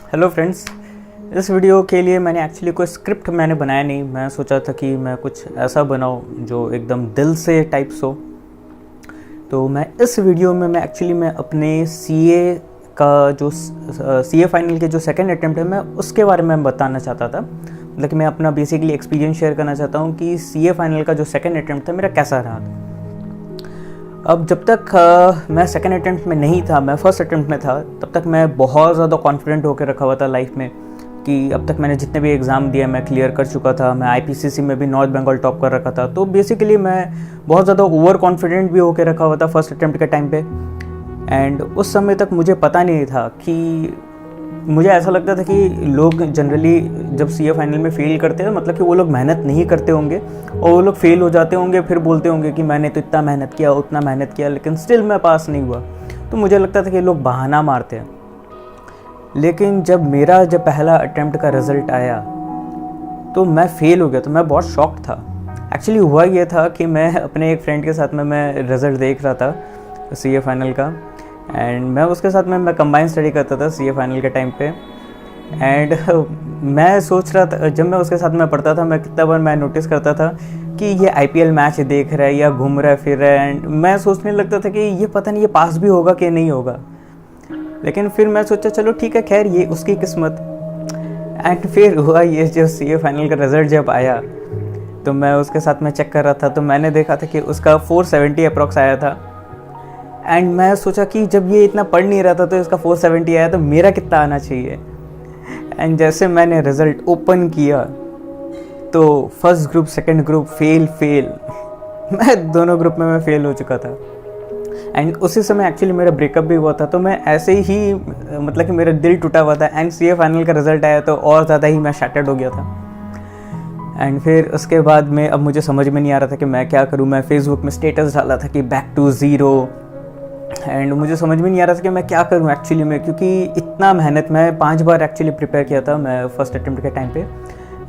Hello friends. इस video के लिए मैंने एक्चुअली कोई स्क्रिप्ट बनाया नहीं। मैं सोचा था कि मैं कुछ ऐसा बनाऊं जो एकदम दिल से टाइप्स हो। तो मैं इस वीडियो में मैं अपने सीए का जो सीए फाइनल के जो सेकंड अटेम्प्ट है मैं उसके बारे में बताना चाहता था। मतलब कि मैं अपना बेसिकली एक्सपीरियंस शेयर करना चाहता हूँ कि सीए फाइनल का जो सेकंड अटेम्प्ट था मेरा कैसा रहा। अब जब तक मैं सेकंड अटेम्प्ट में नहीं था, मैं फर्स्ट अटेम्प्ट में था, तब तक मैं बहुत ज़्यादा कॉन्फिडेंट होकर रखा हुआ था लाइफ में कि अब तक मैंने जितने भी एग्ज़ाम दिए मैं क्लियर कर चुका था। मैं आईपीसीसी में भी नॉर्थ बंगाल टॉप कर रखा था। तो बेसिकली मैं बहुत ज़्यादा ओवर कॉन्फिडेंट भी होकर रखा हुआ था फर्स्ट अटेम्प्ट के टाइम पे। एंड उस समय तक मुझे पता नहीं था कि मुझे ऐसा लगता था कि लोग जनरली जब सीए फाइनल में फ़ेल करते हैं मतलब कि वो लोग मेहनत नहीं करते होंगे और वो लोग फेल हो जाते होंगे, फिर बोलते होंगे कि मैंने तो इतना मेहनत किया उतना मेहनत किया लेकिन स्टिल मैं पास नहीं हुआ। तो मुझे लगता था कि लोग बहाना मारते हैं। लेकिन जब मेरा पहला अटेम्प्ट का रिज़ल्ट आया तो मैं फ़ेल हो गया। तो मैं बहुत शॉक्ड था। एक्चुअली हुआ ये था कि मैं अपने एक फ्रेंड के साथ में मैं रिज़ल्ट देख रहा था सीए फाइनल का। एंड मैं उसके साथ में मैं कंबाइन स्टडी करता था सीए फाइनल के टाइम पे। एंड मैं सोच रहा था, जब मैं उसके साथ में पढ़ता था, मैं कितना बार मैं नोटिस करता था कि ये आईपीएल मैच देख रहा है या घूम रहा है फिर रहा है। एंड मैं सोचने लगता था कि ये पता नहीं ये पास भी होगा कि नहीं होगा। लेकिन फिर मैं सोचा चलो ठीक है, खैर ये उसकी किस्मत। एंड फिर हुआ ये, जो सीए फाइनल का रिज़ल्ट जब आया तो मैं उसके साथ में चेक कर रहा था तो मैंने देखा था कि उसका 470 अप्रॉक्स आया था। एंड मैं सोचा कि जब ये इतना पढ़ नहीं रहा था तो इसका 470 आया तो मेरा कितना आना चाहिए। एंड जैसे मैंने रिज़ल्ट ओपन किया तो first group second group fail मैं दोनों ग्रुप में मैं फेल हो चुका था। एंड उसी समय एक्चुअली मेरा ब्रेकअप भी हुआ था। तो मैं ऐसे ही मतलब कि मेरा दिल टूटा हुआ था। एंड सीए फाइनल का रिज़ल्ट आया तो और ज़्यादा ही मैं शैटर्ड हो गया था। एंड फिर उसके बाद में अब मुझे समझ में नहीं आ रहा था कि मैं क्या करूँ। मैं फेसबुक में स्टेटस डाला था कि बैक टू ज़ीरो। एंड मुझे समझ में नहीं आ रहा था कि मैं क्या करूं एक्चुअली में, क्योंकि इतना मेहनत मैं 5 बार एक्चुअली प्रिपेयर किया था मैं फर्स्ट अटेम्प्ट के टाइम पे।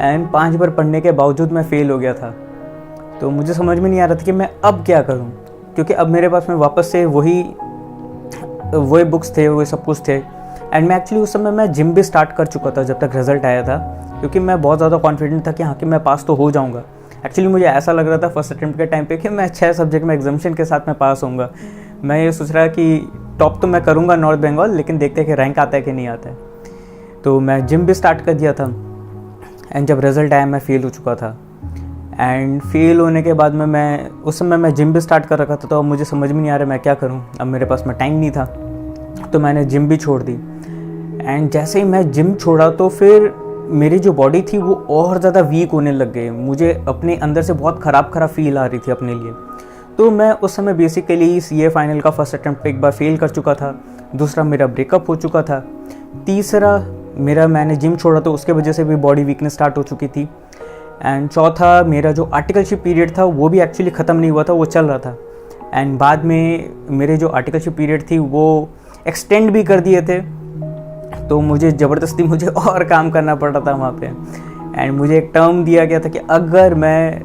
एंड 5 बार पढ़ने के बावजूद मैं फ़ेल हो गया था। तो मुझे समझ में नहीं आ रहा था कि मैं अब क्या करूं, क्योंकि अब मेरे पास में वापस से वही बुक्स थे, वही सब कुछ थे। एंड मैं एक्चुअली उस समय मैं जिम भी स्टार्ट कर चुका था जब तक रिज़ल्ट आया था, क्योंकि मैं बहुत ज़्यादा कॉन्फिडेंट था कि हाँ कि मैं पास तो हो जाऊँगा। एक्चुअली मुझे ऐसा लग रहा था फर्स्ट अटेम्प्ट के टाइम पे कि मैं 6 सब्जेक्ट में एग्जामिशन के साथ में पास होऊंगा। मैं ये सोच रहा कि टॉप तो मैं करूँगा नॉर्थ बंगाल, लेकिन देखते हैं कि रैंक आता है कि नहीं आता है। तो मैं जिम भी स्टार्ट कर दिया था। एंड जब रिज़ल्ट आया मैं फ़ेल हो चुका था। एंड फेल होने के बाद में मैं उस समय मैं जिम भी स्टार्ट कर रखा था। तो अब मुझे समझ में नहीं आ रहा मैं क्या करूँ। अब मेरे पास में टाइम नहीं था तो मैंने जिम भी छोड़ दी। एंड जैसे ही मैं जिम छोड़ा तो फिर मेरी जो बॉडी थी वो और ज़्यादा वीक होने लग गई। मुझे अपने अंदर से बहुत ख़राब फील आ रही थी अपने लिए। तो मैं उस समय बेसिकली सीए फाइनल का फर्स्ट अटेम्प्ट पे एक बार फेल कर चुका था, दूसरा मेरा ब्रेकअप हो चुका था, तीसरा मेरा मैंने जिम छोड़ा तो उसके वजह से भी बॉडी वीकनेस स्टार्ट हो चुकी थी। एंड चौथा मेरा जो आर्टिकलशिप पीरियड था वो भी एक्चुअली ख़त्म नहीं हुआ था, वो चल रहा था। एंड बाद में मेरे जो आर्टिकलशिप पीरियड थी वो एक्सटेंड भी कर दिए थे। तो मुझे ज़बरदस्ती मुझे और काम करना पड़ रहा था वहाँ पे। एंड मुझे एक टर्म दिया गया था कि अगर मैं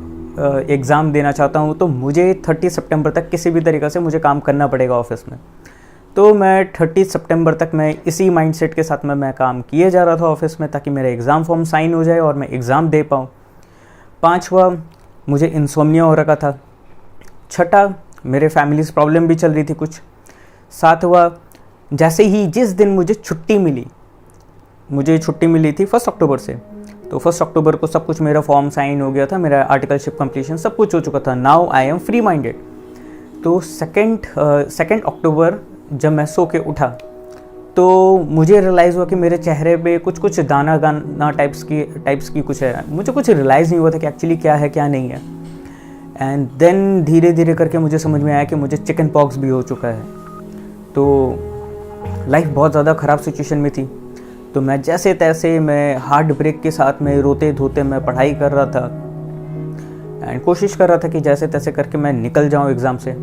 एग्ज़ाम देना चाहता हूँ तो मुझे 30 सितंबर तक किसी भी तरीक़े से मुझे काम करना पड़ेगा ऑफिस में। तो मैं 30 सितंबर तक मैं इसी माइंडसेट के साथ में मैं काम किए जा रहा था ऑफिस में, ताकि मेरा एग्ज़ाम फॉर्म साइन हो जाए और मैं एग्ज़ाम दे पाऊँ। पाँचवा मुझे इंसोम्निया हो रखा था। छठा मेरे फैमिलीज़ प्रॉब्लम भी चल रही थी कुछ। सातवां जैसे ही जिस दिन मुझे छुट्टी मिली थी 1 अक्टूबर से, तो 1 अक्टूबर को सब कुछ मेरा फॉर्म साइन हो गया था, मेरा आर्टिकलशिप कंप्लीशन सब कुछ हो चुका था। Now I am free minded. तो सेकेंड अक्टूबर जब मैं सो के उठा तो मुझे रियलाइज़ हुआ कि मेरे चेहरे पे कुछ दाना टाइप्स की कुछ है। मुझे कुछ रियलाइज़ नहीं हुआ था कि एक्चुअली क्या है क्या नहीं है। एंड देन धीरे धीरे करके मुझे समझ में आया कि मुझे चिकन पॉक्स भी हो चुका है। तो लाइफ बहुत ज़्यादा ख़राब सिचुएशन में थी। तो मैं जैसे तैसे मैं हार्ट ब्रेक के साथ में रोते धोते मैं पढ़ाई कर रहा था एंड कोशिश कर रहा था कि जैसे तैसे करके मैं निकल जाऊं एग्ज़ाम से।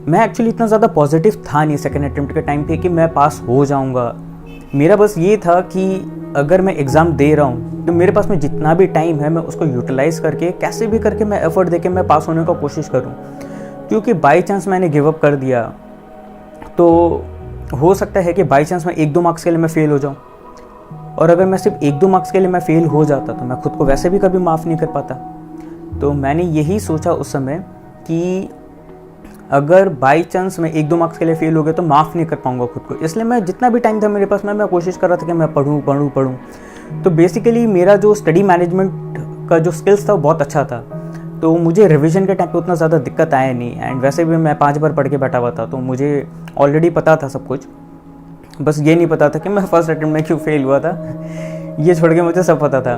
मैं एक्चुअली इतना ज़्यादा पॉजिटिव था नहीं सेकेंड अटेम्प्ट के टाइम पे कि मैं पास हो जाऊंगा। मेरा बस ये था कि अगर मैं एग्ज़ाम दे रहा हूँ तो मेरे पास में जितना भी टाइम है मैं उसको यूटिलाइज़ करके कैसे भी करके मैं एफर्ट दे के मैं पास होने का कोशिश करूँ। क्योंकि बाई चांस मैंने गिव अप कर दिया तो हो सकता है कि बाई चांस मैं 1-2 मार्क्स के लिए मैं फ़ेल हो जाऊँ। और अगर मैं सिर्फ 1-2 मार्क्स के लिए मैं फेल हो जाता तो मैं खुद को वैसे भी कभी माफ़ नहीं कर पाता। तो मैंने यही सोचा उस समय कि अगर बाई चांस मैं 1-2 मार्क्स के लिए फेल हो गया तो माफ़ नहीं कर पाऊंगा खुद को। इसलिए मैं जितना भी टाइम था मेरे पास मैं कोशिश कर रहा था कि मैं पढ़ूँ। तो बेसिकली मेरा जो स्टडी मैनेजमेंट का जो स्किल्स था वो बहुत अच्छा था, तो मुझे रिवीजन के टाइम पे उतना ज़्यादा दिक्कत आया नहीं। एंड वैसे भी मैं 5 बार पढ़ के बैठा हुआ था, तो मुझे ऑलरेडी पता था सब कुछ। बस ये नहीं पता था कि मैं फर्स्ट अटेम्प्ट में क्यों फेल हुआ था, ये छोड़ के मुझे सब पता था।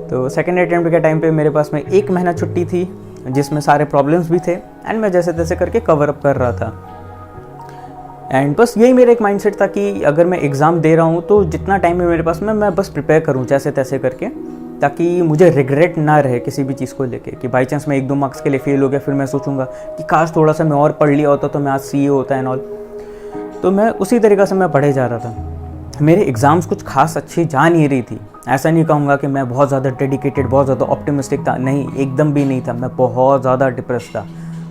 तो सेकेंड अटेम्प्ट के टाइम पे मेरे पास में 1 महीना छुट्टी थी जिसमें सारे प्रॉब्लम्स भी थे एंड मैं जैसे तैसे करके कवर अप कर रहा था। एंड बस यही मेरा एक माइंडसेट था कि अगर मैं एग्ज़ाम दे रहा हूँ तो जितना टाइम है मेरे पास में मैं बस प्रिपेयर करूँ जैसे तैसे करके, ताकि मुझे रिग्रेट ना रहे किसी भी चीज़ को लेके कि बाई चांस मैं 1-2 मार्क्स के लिए फेल हो गया, फिर मैं सोचूंगा कि काश थोड़ा सा मैं और पढ़ लिया होता तो मैं आज सीए होता एंड ऑल। तो मैं उसी तरीक़ा से मैं पढ़े जा रहा था। मेरे एग्ज़ाम्स कुछ खास अच्छी जा नहीं रही थी। ऐसा नहीं कहूँगा कि मैं बहुत ज़्यादा डेडिकेटेड, बहुत ज़्यादा ऑप्टिमिस्टिक था, नहीं, एकदम भी नहीं था। मैं बहुत ज़्यादा डिप्रेस था,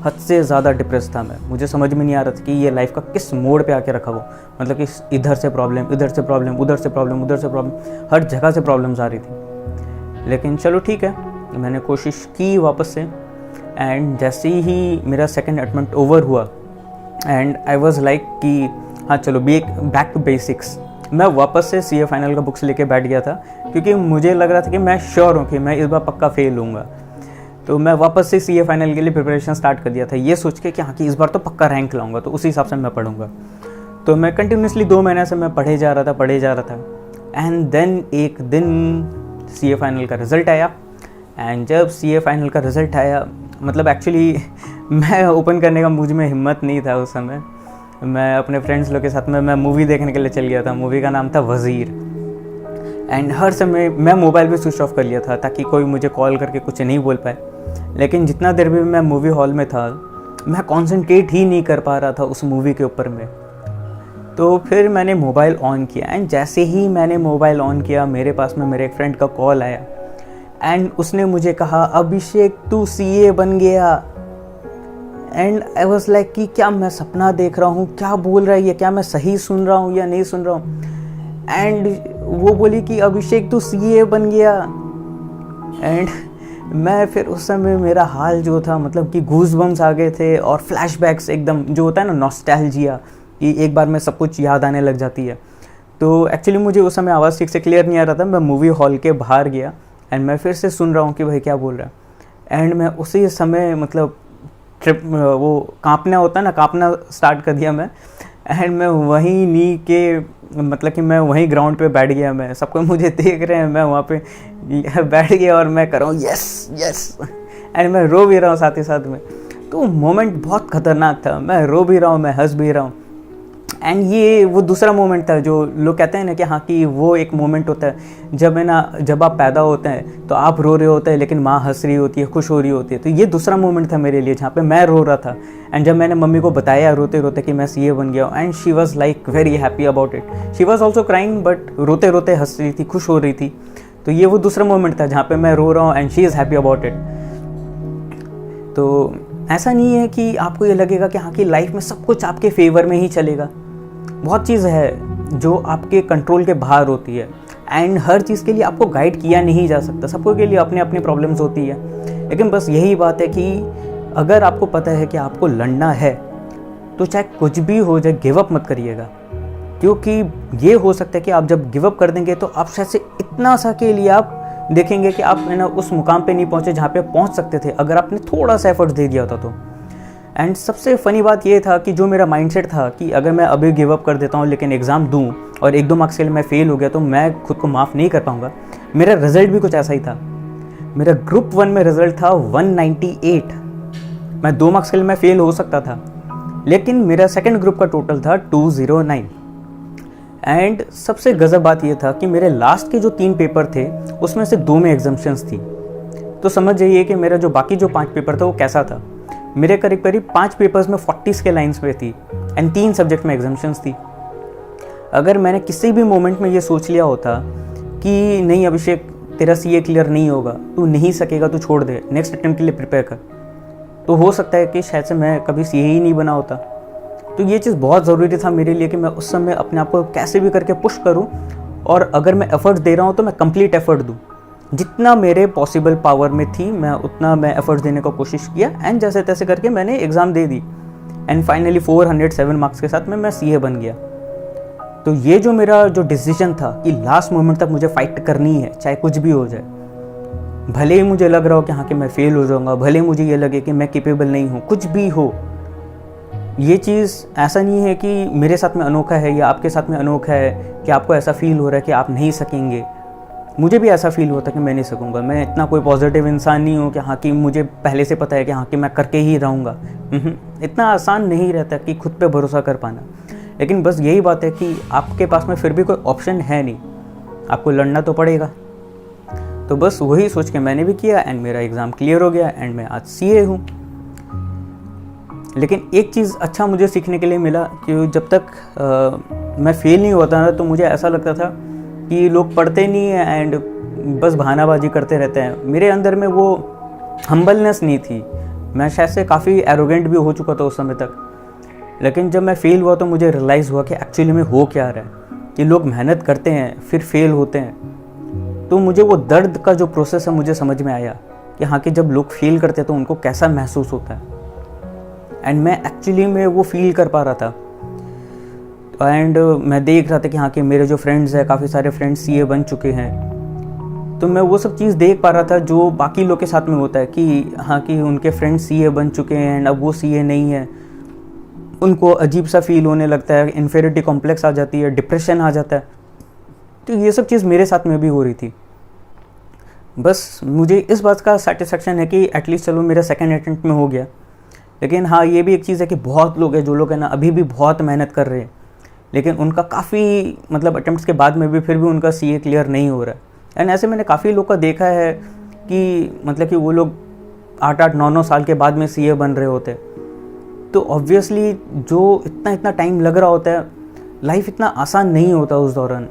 हद से ज़्यादा डिप्रेस था मैं। मुझे समझ में नहीं आ रहा था कि ये लाइफ का किस मोड़ पे आके रखा वो, मतलब कि इधर से प्रॉब्लम, उधर से प्रॉब्लम, हर जगह से प्रॉब्लम्स आ रही थी। लेकिन चलो ठीक है, मैंने कोशिश की वापस से। एंड जैसे ही मेरा सेकंड अटेम्प्ट ओवर हुआ एंड आई वाज लाइक कि हाँ चलो बैक टू बेसिक्स। मैं वापस से सीए फाइनल का बुक्स लेके बैठ गया था, क्योंकि मुझे लग रहा था कि मैं श्योर हूँ कि मैं इस बार पक्का फेल होऊंगा। तो मैं वापस से सीए फाइनल के लिए प्रिपरेशन स्टार्ट कर दिया था, ये सोच के कि हाँ कि इस बार तो पक्का रैंक लाऊंगा, तो उसी हिसाब से मैं पढ़ूंगा। तो मैं कंटिन्यूसली 2 महीने से मैं पढ़े जा रहा था। एंड देन एक दिन सीए फाइनल का रिज़ल्ट आया। एंड जब सीए फाइनल का रिज़ल्ट आया, मतलब एक्चुअली मैं ओपन करने का मुझ में हिम्मत नहीं था उस समय। मैं अपने फ्रेंड्स लोग के साथ में मैं मूवी देखने के लिए चल गया था। मूवी का नाम था वज़ीर। एंड हर समय मैं मोबाइल भी स्विच ऑफ कर लिया था ताकि कोई मुझे कॉल करके कुछ नहीं बोल पाए। लेकिन जितना देर भी मैं मूवी हॉल में था, मैं कॉन्सेंट्रेट ही नहीं कर पा रहा था उस मूवी के ऊपर में। तो फिर मैंने मोबाइल ऑन किया एंड जैसे ही मैंने मोबाइल ऑन किया, मेरे पास में मेरे एक फ्रेंड का कॉल आया एंड उसने मुझे कहा, अभिषेक तू सीए बन गया। एंड आई वॉज लाइक कि क्या मैं सपना देख रहा हूँ, क्या बोल रहा है ये, क्या मैं सही सुन रहा हूँ या नहीं सुन रहा हूँ। एंड वो बोली कि अभिषेक तू सीए बन गया। एंड मैं फिर उस समय मेरा हाल जो था, मतलब कि गूज़बम्स आ गए थे और फ्लैशबैक्स एकदम, जो होता है ना नॉस्टैल्जिया, कि एक बार में सब कुछ याद आने लग जाती है। तो एक्चुअली मुझे उस समय आवाज़ ठीक से क्लियर नहीं आ रहा था। मैं मूवी हॉल के बाहर गया एंड मैं फिर से सुन रहा हूँ कि भाई क्या बोल रहा है। एंड मैं उसी समय मतलब वो कांपना होता है ना, कांपना स्टार्ट कर दिया मैं। एंड मैं वहीं नी के, मतलब कि मैं वहीं ग्राउंड पे बैठ गया। मैं, सबको मुझे देख रहे हैं, मैं वहाँ पे बैठ गया और मैं कर रहा हूँ यस। एंड मैं रो भी रहा हूँ साथ ही साथ में। तो मोमेंट बहुत ख़तरनाक था, मैं रो भी रहा हूँ, मैं हंस भी रहा हूँ। एंड ये वो दूसरा मोमेंट था जो लोग कहते हैं ना कि हाँ कि वो एक मोमेंट होता है जब आप पैदा होते हैं तो आप रो रहे होते हैं लेकिन माँ हंस रही होती है, खुश हो रही होती है। तो ये दूसरा मोमेंट था मेरे लिए जहाँ पे मैं रो रहा था। एंड जब मैंने मम्मी को बताया रोते रोते कि मैं सीए बन गया हूँ, and she was like very happy about it. She was also crying, but रोते रोते हंस रही थी, खुश हो रही थी। तो ये वो दूसरा मोमेंट था जहाँ पे मैं रो रहा हूँ and she is happy about it. तो ऐसा नहीं है कि आपको ये लगेगा कि हाँ कि लाइफ में सब कुछ आपके फेवर में ही चलेगा। बहुत चीज़ है जो आपके कंट्रोल के बाहर होती है एंड हर चीज़ के लिए आपको गाइड किया नहीं जा सकता। सबको के लिए अपने अपने प्रॉब्लम्स होती है। लेकिन बस यही बात है कि अगर आपको पता है कि आपको लड़ना है तो चाहे कुछ भी हो जाए, गिव अप मत करिएगा। क्योंकि ये हो सकता है कि आप जब गिव अप कर देंगे तो आप शायद से इतना सा के लिए आप देखेंगे कि आप है ना उस मुकाम पे नहीं पहुँचे जहाँ पे पहुँच सकते थे अगर आपने थोड़ा सा एफर्ट्स दे दिया होता तो। एंड सबसे फ़नी बात ये था कि जो मेरा माइंडसेट था कि अगर मैं अभी गिव अप कर देता हूँ लेकिन एग्ज़ाम दूँ और 1-2 मार्क्स के लिए मैं फ़ेल हो गया तो मैं खुद को माफ़ नहीं कर पाऊँगा। मेरा रिज़ल्ट भी कुछ ऐसा ही था। मेरा ग्रुप 1 में रिज़ल्ट था 198। मैं 2 मार्क्स के लिए मैं फ़ेल हो सकता था, लेकिन मेरा सेकंड ग्रुप का टोटल था 209। एंड सबसे गज़ब बात ये था कि मेरे लास्ट के जो 3 पेपर थे उसमें से 2 में एग्जाम्शंस थी। तो समझ जाइए कि मेरा जो बाकी जो 5 पेपर था वो कैसा था। मेरे करीब 5 पेपर्स में 40 के लाइंस पे थी एंड 3 सब्जेक्ट में एग्जाम्शंस थी। अगर मैंने किसी भी मोमेंट में ये सोच लिया होता कि नहीं अभिषेक तेरा सीए क्लियर नहीं होगा, तू नहीं सकेगा, तू छोड़ दे, नेक्स्ट अटेम्प्ट के लिए प्रिपेयर कर, तो हो सकता है कि शायद से मैं कभी सीए ही नहीं बना होता। तो ये चीज़ बहुत ज़रूरी था मेरे लिए कि मैं उस समय अपने आप को कैसे भी करके पुश करूँ और अगर मैं एफर्ट्स दे रहा हूँ तो मैं कंप्लीट एफर्ट दूँ, जितना मेरे पॉसिबल पावर में थी मैं उतना मैं एफर्ट्स देने का कोशिश किया। एंड जैसे तैसे करके मैंने exam they the and finally 407 marks के साथ में मैं सीए बन गया। तो ये जो मेरा जो डिसीजन था कि लास्ट मोमेंट तक मुझे फाइट करनी है, चाहे कुछ भी हो जाए, भले ही मुझे लग रहा हो कि हाँ कि मैं फेल हो जाऊंगा, भले ही मुझे ये लगे कि मैं कैपेबल नहीं हूँ, कुछ भी हो, ये चीज़ ऐसा नहीं है कि मेरे साथ में अनोखा है या आपके साथ में अनोखा है कि आपको ऐसा फील हो रहा है कि आप नहीं सकेंगे। मुझे भी ऐसा फील होता है कि मैं नहीं सकूंगा। मैं इतना कोई पॉजिटिव इंसान नहीं हूँ कि हाँ कि मुझे पहले से पता है कि हाँ कि मैं करके ही रहूँगा। इतना आसान नहीं रहता कि खुद पे भरोसा कर पाना। लेकिन बस यही बात है कि आपके पास में फिर भी कोई ऑप्शन है नहीं, आपको लड़ना तो पड़ेगा। तो बस वही सोच के मैंने भी किया एंड मेरा एग्ज़ाम क्लियर हो गया एंड मैं आज सीए हूँ। लेकिन एक चीज़ अच्छा मुझे सीखने के लिए मिला कि जब तक मैं फेल नहीं होता ना तो मुझे ऐसा लगता था कि लोग पढ़ते नहीं हैं एंड बस बहानाबाजी करते रहते हैं। मेरे अंदर में वो हम्बलनेस नहीं थी, मैं शायद से काफ़ी एरोगेंट भी हो चुका था उस समय तक। लेकिन जब मैं फेल हुआ तो मुझे रियलाइज़ हुआ कि एक्चुअली में हो क्या रहा है कि लोग मेहनत करते हैं फिर फेल होते हैं। तो मुझे वो दर्द का जो प्रोसेस है मुझे समझ में आया कि हाँ कि जब लोग फेल करते हैं तो उनको कैसा महसूस होता है। एंड मैं एक्चुअली में वो फील कर पा रहा था एंड मैं देख रहा था कि हाँ कि मेरे जो फ्रेंड्स हैं, काफ़ी सारे फ्रेंड्स सीए बन चुके हैं। तो मैं वो सब चीज़ देख पा रहा था जो बाकी लोग के साथ में होता है कि हाँ कि उनके फ्रेंड्स सीए बन चुके हैं एंड अब वो सीए नहीं है। उनको अजीब सा फील होने लगता है, इन्फेरिटी कॉम्प्लेक्स आ जाती है, डिप्रेशन आ जाता है। तो ये सब चीज़ मेरे साथ में भी हो रही थी। बस मुझे इस बात का सेटिस्फेक्शन है कि एटलीस्ट चलो मेरा सेकेंड अटेम्प्ट में हो गया। लेकिन हाँ ये भी एक चीज़ है कि बहुत लोग हैं जो लोग हैं ना अभी भी बहुत मेहनत कर रहे हैं, लेकिन उनका काफ़ी मतलब अटेम्प्ट्स के बाद में भी फिर भी उनका सीए क्लियर नहीं हो रहा है। एंड ऐसे मैंने काफ़ी लोग का देखा है कि मतलब कि वो लोग 8-8, 9-9 साल के बाद में सीए बन रहे होते हैं। तो ऑब्वियसली जो इतना टाइम लग रहा होता है, लाइफ इतना आसान नहीं होता उस दौरान।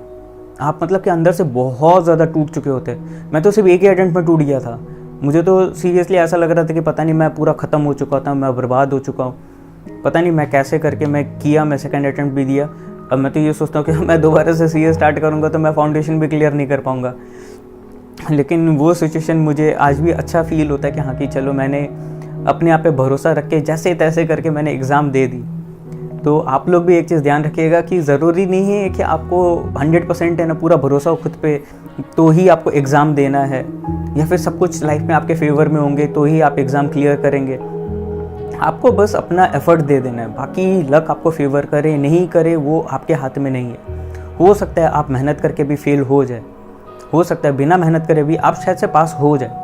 आप मतलब कि अंदर से बहुत ज़्यादा टूट चुके होते हैं। मैं तो सिर्फ एक ही अटेम्प्ट में टूट गया था। मुझे तो सीरियसली ऐसा लग रहा था कि पता नहीं मैं पूरा ख़त्म हो चुका था, मैं बर्बाद हो चुका हूँ। पता नहीं मैं कैसे करके मैं सेकंड अटेम्प्ट भी दिया। अब मैं तो ये सोचता हूँ कि मैं दोबारा से सीए स्टार्ट करूँगा तो मैं फाउंडेशन भी क्लियर नहीं कर पाऊँगा। लेकिन वो सिचुएशन मुझे आज भी अच्छा फील होता है कि हाँ कि चलो मैंने अपने आप पे भरोसा रख के जैसे तैसे करके मैंने एग्ज़ाम दे दी। तो आप लोग भी एक चीज़ ध्यान रखिएगा कि ज़रूरी नहीं है कि आपको 100% है ना पूरा भरोसा हो खुद पे तो ही आपको एग्ज़ाम देना है, या फिर सब कुछ लाइफ में आपके फेवर में होंगे तो ही आप एग्ज़ाम क्लियर करेंगे। आपको बस अपना एफर्ट दे देना है, बाकी लक आपको फेवर करे नहीं करे वो आपके हाथ में नहीं है। हो सकता है आप मेहनत करके भी फेल हो जाए, हो सकता है बिना मेहनत करे भी आप शायद से पास हो जाए,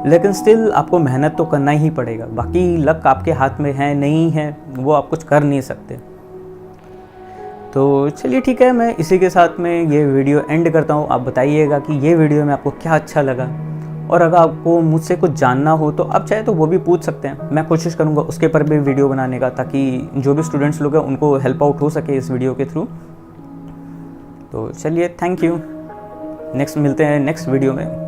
लेकिन स्टिल आपको मेहनत तो करना ही पड़ेगा। बाकी लक आपके हाथ में है नहीं है वो आप कुछ कर नहीं सकते। तो चलिए ठीक है, मैं इसी के साथ में ये वीडियो एंड करता हूँ। आप बताइएगा कि ये वीडियो में आपको क्या अच्छा लगा, और अगर आपको मुझसे कुछ जानना हो तो आप चाहे तो वो भी पूछ सकते हैं। मैं कोशिश करूँगा उसके पर भी वीडियो बनाने का, ताकि जो भी स्टूडेंट्स लोग हैं उनको हेल्प आउट हो सके इस वीडियो के थ्रू। तो चलिए थैंक यू, नेक्स्ट मिलते हैं नेक्स्ट वीडियो में।